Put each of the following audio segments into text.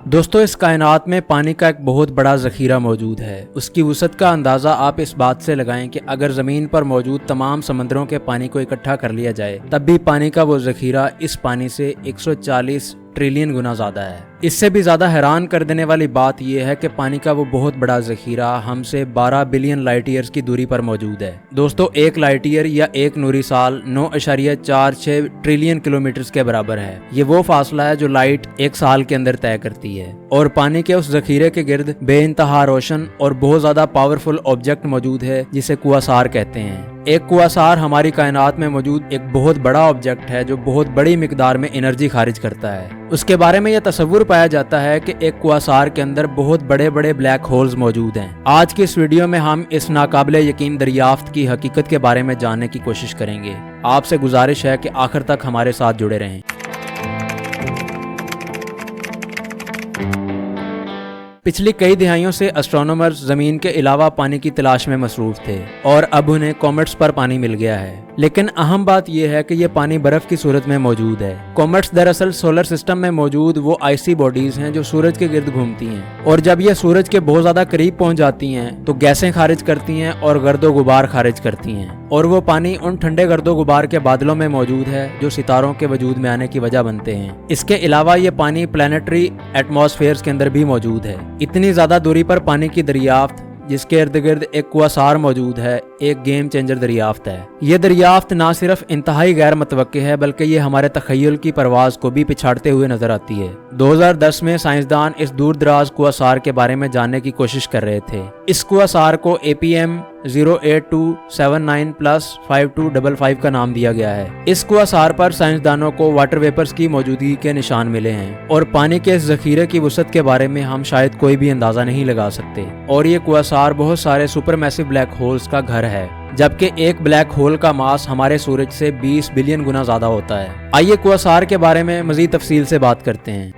दोस्तों, इस कायनात में पानी का एक बहुत बड़ा ज़ख़ीरा मौजूद है। उसकी वसअत का अंदाज़ा आप इस बात से लगाएं कि अगर ज़मीन पर मौजूद तमाम समंदरों के पानी को इकट्ठा कर लिया जाए तब भी पानी का वो ज़ख़ीरा इस पानी से 140 ट्रिलियन गुना ज़्यादा है। इससे भी ज़्यादा हैरान कर देने वाली बात यह है कि पानी का वो बहुत बड़ा ज़ख़ीरा हमसे 12 बिलियन लाइट ईयर्स की दूरी पर मौजूद है। दोस्तों, एक लाइट ईयर या एक नूरी साल 9.46 ट्रिलियन किलोमीटर के बराबर है। ये वो फासला है जो लाइट एक साल के अंदर तय करती है। और पानी के उस ज़ख़ीरे के गिर्द बेइंतहा रोशन और बहुत ज़्यादा पावरफुल ऑब्जेक्ट मौजूद है जिसे कुआसार कहते हैं। एक कुआसार हमारी कायनात में मौजूद एक बहुत बड़ा ऑब्जेक्ट है जो बहुत बड़ी मिकदार में एनर्जी खारिज करता है। उसके बारे में यह तस्वुर पाया जाता है कि एक कुआसार के अंदर बहुत बड़े बड़े ब्लैक होल्स मौजूद हैं। आज की इस वीडियो में हम इस नाकाबिले यकीन दरियाफ्त की हकीकत के बारे में जानने की कोशिश करेंगे। आपसे गुजारिश है कि आखिर तक हमारे साथ जुड़े रहें। पिछली कई दिहाइयों से एस्ट्रोनॉमर्स जमीन के अलावा पानी की तलाश में मसरूफ थे और अब उन्हें कॉमेट्स पर पानी मिल गया है। लेकिन अहम बात यह है कि यह पानी बर्फ की सूरत में मौजूद है। कॉमेट्स दरअसल सोलर सिस्टम में मौजूद वो आइसी बॉडीज हैं जो सूरज के गिर्द घूमती हैं, और जब ये सूरज के बहुत ज्यादा करीब पहुंच जाती हैं तो गैसें खारिज करती हैं और गर्दो गुबार खारिज करती हैं, और वो पानी उन ठंडे गर्दो गुबार के बादलों में मौजूद है जो सितारों के वजूद में आने की वजह बनते हैं। इसके अलावा ये पानी प्लैनेटरी एटमॉस्फेयर के अंदर भी मौजूद है। इतनी ज्यादा दूरी पर पानी की दरियाफ्त, जिसके इर्द गिर्द एक कुआसार मौजूद है, एक गेम चेंजर दरियाफ्त है। ये दरियाफ्त ना सिर्फ इंतहाई गैर मुतवक्के है बल्कि ये हमारे तखय्युल की परवाज को भी पिछाड़ते हुए नजर आती है। 2010 में साइंसदान इस दूर दराज कुआसार के बारे में जानने की कोशिश कर रहे थे। इस कुआसार को APM 08279+5255 का नाम दिया गया है। इस कुआसार पर साइंसदानों को वाटर वेपर्स की मौजूदगी के निशान मिले हैं और पानी के इस ज़ख़ीरे की वसअत के बारे में हम शायद कोई भी अंदाजा नहीं लगा सकते। और ये कुआसार बहुत सारे सुपरमैसिव ब्लैक होल्स का घर है, जबकि एक ब्लैक होल का मास हमारे सूरज से 20 बिलियन गुना ज्यादा होता है। आइए कुआसार के बारे में मजीद तफसील से बात करते हैं।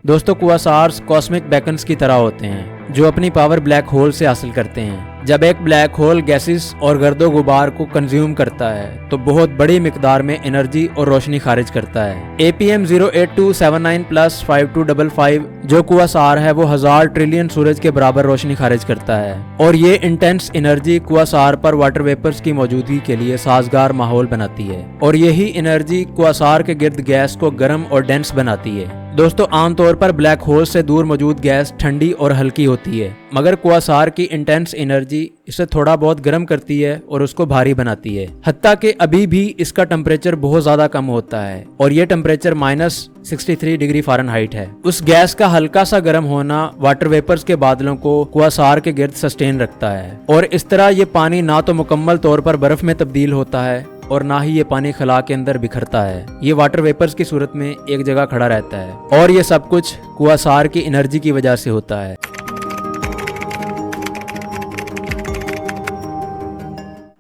दोस्तों, कुआसार्स कॉस्मिक बेकन्स की तरह होते हैं जो अपनी पावर ब्लैक होल से हासिल करते हैं। जब एक ब्लैक होल गैसेस और गर्दो गुबार को कंज्यूम करता है तो बहुत बड़ी मिकदार में एनर्जी और रोशनी खारिज करता है। APM 08279+5255 जो कुआसार है वो 1000 ट्रिलियन सूरज के बराबर रोशनी खारिज करता है, और ये इंटेंस एनर्जी कुआसार पर वाटर वेपर्स की मौजूदगी के लिए साजगार माहौल बनाती है, और यही एनर्जी कुआसार के गिर्द गैस को गर्म और डेंस बनाती है। दोस्तों, आमतौर पर ब्लैक होल से दूर मौजूद गैस ठंडी और हल्की होती है, मगर कुआसार की इंटेंस एनर्जी इसे थोड़ा बहुत गर्म करती है और उसको भारी बनाती है। हत्ता कि अभी भी इसका टेम्परेचर बहुत ज्यादा कम होता है, और ये टेम्परेचर -63 डिग्री फ़ारेनहाइट है। उस गैस का हल्का सा गर्म होना वाटर वेपर्स के बादलों को कुआसार के गिर्द सस्टेन रखता है, और इस तरह ये पानी ना तो मुकम्मल तौर पर बर्फ में तब्दील होता है और ना ही ये पानी खला के अंदर बिखरता है। ये वाटर वेपर्स की सूरत में एक जगह खड़ा रहता है, और ये सब कुछ कुआसार की एनर्जी की वजह से होता है।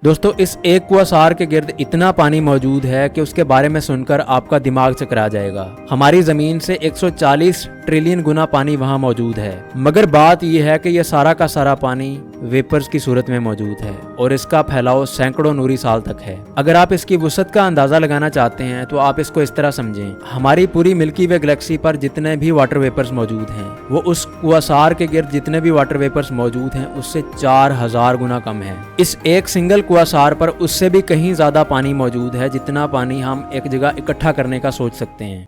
दोस्तों, इस एक कुआसार के गिर्द इतना पानी मौजूद है कि उसके बारे में सुनकर आपका दिमाग चकरा जाएगा। हमारी जमीन से 140 ट्रिलियन गुना पानी वहाँ मौजूद है, मगर बात यह है कि यह सारा का सारा पानी वेपर्स की सूरत में मौजूद है और इसका फैलाव सैकड़ों नूरी साल तक है। अगर आप इसकी वसअत का अंदाजा लगाना चाहते हैं तो आप इसको इस तरह समझें, हमारी पूरी मिल्की वे गैलेक्सी पर जितने भी वाटर वेपर्स मौजूद हैं वो उस कुआसार के गिर्द जितने भी वाटर वेपर्स मौजूद हैं उससे 4000 गुना कम है। इस एक सिंगल कुआसार पर उससे भी कहीं ज्यादा पानी मौजूद है जितना पानी हम एक जगह इकट्ठा करने का सोच सकते हैं।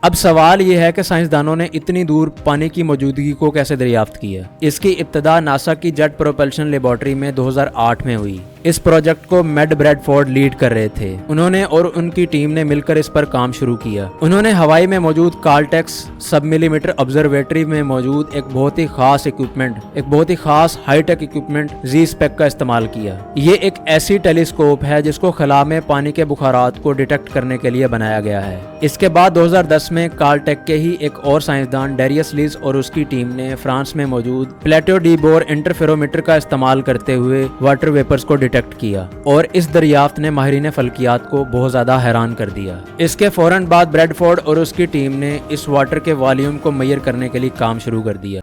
अब सवाल यह है कि साइंसदानों ने इतनी दूर पानी की मौजूदगी को कैसे दरियाफ्त किया। इसकी इब्तिदा नासा की जेट प्रोपल्शन लेबोरेटरी में 2008 में हुई। इस प्रोजेक्ट को मैड ब्रैडफोर्ड लीड कर रहे थे। उन्होंने और उनकी टीम ने मिलकर इस पर काम शुरू किया। उन्होंने हवाई में मौजूद कार्लटेक्स सब मिलीमीटर ऑब्जर्वेटरी में मौजूद एक बहुत ही खास इक्विपमेंट, एक बहुत ही खास हाईटेक इक्विपमेंट Z-SPEC का इस्तेमाल किया। ये एक ऐसी टेलीस्कोप है जिसको खला में पानी के बुखारात को डिटेक्ट करने के लिए बनाया गया है। इसके बाद 2010 में कार्लटेक के ही एक और साइंसदान डेरियस लीज और उसकी टीम ने फ्रांस में मौजूद प्लेटो डी बोर इंटरफेरोमीटर का इस्तेमाल करते हुए वाटर वेपर्स को डिटेक्ट किया, और इस दरियाफ्त ने माहिरीन फल्कियात को बहुत ज्यादा हैरान कर दिया। इसके फौरन बाद ब्रैडफोर्ड और उसकी टीम ने इस वाटर के वॉल्यूम को मेजर करने के लिए काम शुरू कर दिया।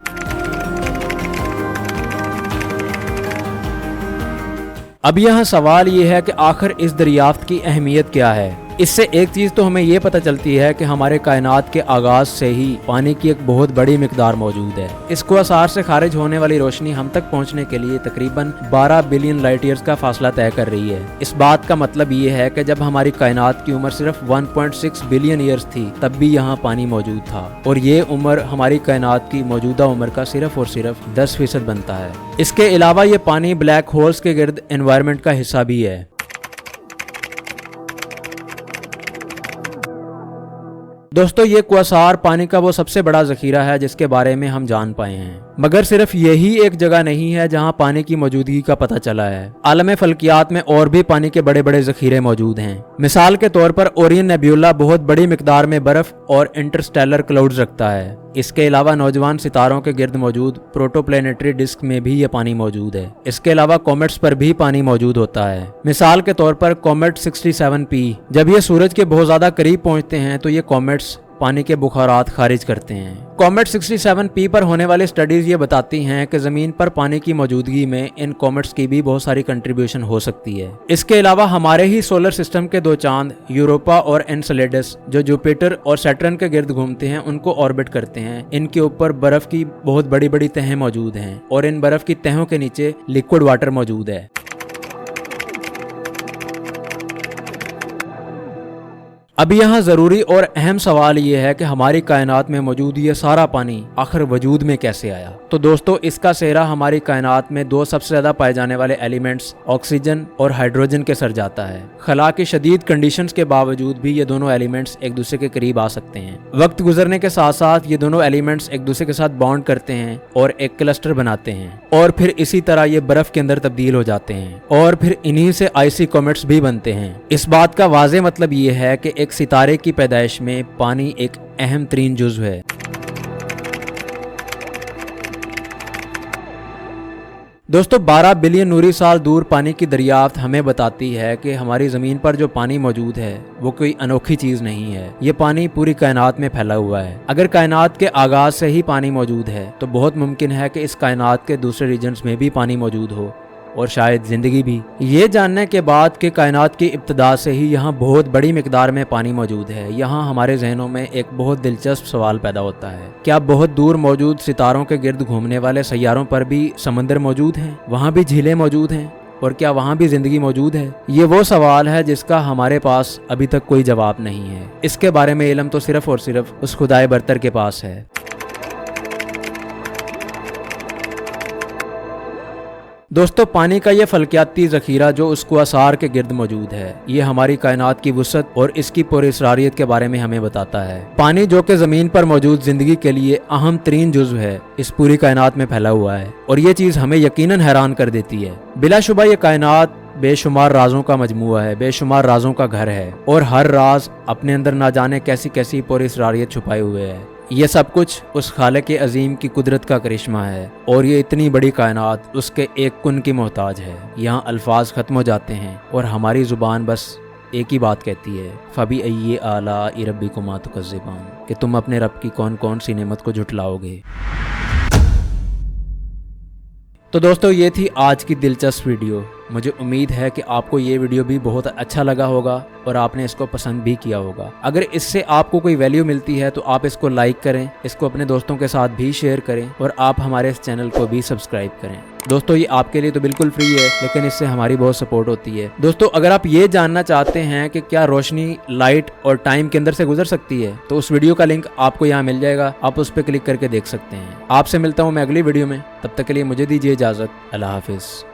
अब यहाँ सवाल ये है कि आखिर इस दरियाफ्त की अहमियत क्या है। इससे एक चीज तो हमें ये पता चलती है कि हमारे कायनात के आगाज से ही पानी की एक बहुत बड़ी मिकदार मौजूद है। इस क्वासार से खारिज होने वाली रोशनी हम तक पहुंचने के लिए तकरीबन 12 बिलियन लाइट ईयर्स का फासला तय कर रही है। इस बात का मतलब ये है कि जब हमारी कायनात की उम्र सिर्फ 1.6 बिलियन ईयर्स थी तब भी यहाँ पानी मौजूद था, और ये उम्र हमारी कायनात की मौजूदा उम्र का सिर्फ और सिर्फ 10% बनता है। इसके अलावा ये पानी ब्लैक होल्स के गिर्द एनवायरनमेंट का हिस्सा भी है। दोस्तों, ये क्वासार पानी का वो सबसे बड़ा जखीरा है जिसके बारे में हम जान पाए हैं, मगर सिर्फ यही एक जगह नहीं है जहां पानी की मौजूदगी का पता चला है। आलम फल्कियात में और भी पानी के बड़े बड़े जखीरे मौजूद हैं। मिसाल के तौर पर ओरियन नेब्यूला बहुत बड़ी मिकदार में बर्फ और इंटरस्टेलर क्लाउड्स रखता है। इसके अलावा नौजवान सितारों के गिर्द मौजूद प्रोटोप्लैनेटरी डिस्क में भी ये पानी मौजूद है। इसके अलावा कॉमेट्स पर भी पानी मौजूद होता है। मिसाल के तौर पर कॉमेट 67P, जब ये सूरज के बहुत ज्यादा करीब पहुंचते हैं तो ये कॉमेट्स पानी के बुखारात खारिज करते हैं। कॉमेट 67P पर होने वाली स्टडीज ये बताती हैं कि जमीन पर पानी की मौजूदगी में इन कॉमेट्स की भी बहुत सारी कंट्रीब्यूशन हो सकती है। इसके अलावा हमारे ही सोलर सिस्टम के दो चांद यूरोपा और एनसेलेडस जो जुपिटर और सैटर्न के गिर्द घूमते हैं उनको ऑर्बिट करते हैं। इनके ऊपर बर्फ की बहुत बड़ी बड़ी तहें मौजूद हैं और इन बर्फ की तहों के नीचे लिक्विड वाटर मौजूद है। अब यहाँ जरूरी और अहम सवाल ये है कि हमारी कायनात में मौजूद ये सारा पानी आखिर वजूद में कैसे आया। तो दोस्तों, इसका सेहरा हमारी कायनात में दो सबसे ज्यादा पाए जाने वाले एलिमेंट्स ऑक्सीजन और हाइड्रोजन के सर जाता है। खला की शदीद कंडीशंस के बावजूद भी ये दोनों एलिमेंट्स एक दूसरे के करीब आ सकते हैं। वक्त गुजरने के साथ साथ ये दोनों एलिमेंट्स एक दूसरे के साथ बॉन्ड करते हैं और एक क्लस्टर बनाते हैं, और फिर इसी तरह ये बर्फ के अंदर तब्दील हो जाते हैं, और फिर इन्हीं से आइसी कॉमेट्स भी बनते हैं। इस बात का वाज़े मतलब ये है कि एक सितारे की पैदाइश में पानी एक अहम तरीन जुज़्व है। दोस्तों, 12 बिलियन नूरी साल दूर पानी की दरियाफ्त हमें बताती है कि हमारी ज़मीन पर जो पानी मौजूद है वो कोई अनोखी चीज़ नहीं है। ये पानी पूरी कायनात में फैला हुआ है। अगर कायनात के आगाज़ से ही पानी मौजूद है तो बहुत मुमकिन है कि इस कायनात के दूसरे रीजन्स में भी पानी मौजूद हो, और शायद जिंदगी भी। ये जानने के बाद कि कायनात की इब्तिदा से ही यहाँ बहुत बड़ी मिकदार में पानी मौजूद है, यहाँ हमारे जहनों में एक बहुत दिलचस्प सवाल पैदा होता है। क्या बहुत दूर मौजूद सितारों के गिर्द घूमने वाले सैयारों पर भी समंदर मौजूद हैं, वहाँ भी झीलें मौजूद हैं, और क्या वहाँ भी जिंदगी मौजूद है? ये वो सवाल है जिसका हमारे पास अभी तक कोई जवाब नहीं है। इसके बारे में इल्म तो सिर्फ और सिर्फ उस खुदाए बरतर के पास है। दोस्तों, पानी का ये फल्कियाती ज़ख़ीरा जो उस क्वासार के गिर्द मौजूद है, ये हमारी कायनात की वुसअत और इसकी पुरअसरारियत के बारे में हमें बताता है। पानी जो कि ज़मीन पर मौजूद ज़िंदगी के लिए अहम तरीन जुज़्व है, इस पूरी कायनात में फैला हुआ है, और ये चीज़ हमें यकीनन हैरान कर देती है। बिलाशुबा ये कायनात बेशुमार राजों का मजमुआ है, बेशुमार राजों का घर है, और हर राज अपने अंदर ना जाने कैसी कैसी पुरअसरारियत छुपाए हुए है। ये सब कुछ उस खालिक अजीम की कुदरत का करिश्मा है, और ये इतनी बड़ी कायनात उसके एक कुन की मोहताज है। यहाँ अल्फाज ख़त्म हो जाते हैं और हमारी ज़ुबान बस एक ही बात कहती है, फ़बी अय्यि आलाइ रब्बिकुमा तुकज़्ज़िबान, कि तुम अपने रब की कौन कौन सी नेमत को झुटलाओगे। तो दोस्तों, ये थी आज की दिलचस्प वीडियो। मुझे उम्मीद है कि आपको ये वीडियो भी बहुत अच्छा लगा होगा और आपने इसको पसंद भी किया होगा। अगर इससे आपको कोई वैल्यू मिलती है तो आप इसको लाइक करें, इसको अपने दोस्तों के साथ भी शेयर करें, और आप हमारे इस चैनल को भी सब्सक्राइब करें। दोस्तों, ये आपके लिए तो बिल्कुल फ्री है, लेकिन इससे हमारी बहुत सपोर्ट होती है। दोस्तों, अगर आप ये जानना चाहते हैं कि क्या रोशनी लाइट और टाइम के अंदर से गुजर सकती है, तो उस वीडियो का लिंक आपको यहाँ मिल जाएगा, आप उस पर क्लिक करके देख सकते हैं। आपसे मिलता हूँ मैं अगली वीडियो में, तब तक के लिए मुझे दीजिए इजाज़त। अल्लाह हाफिज़।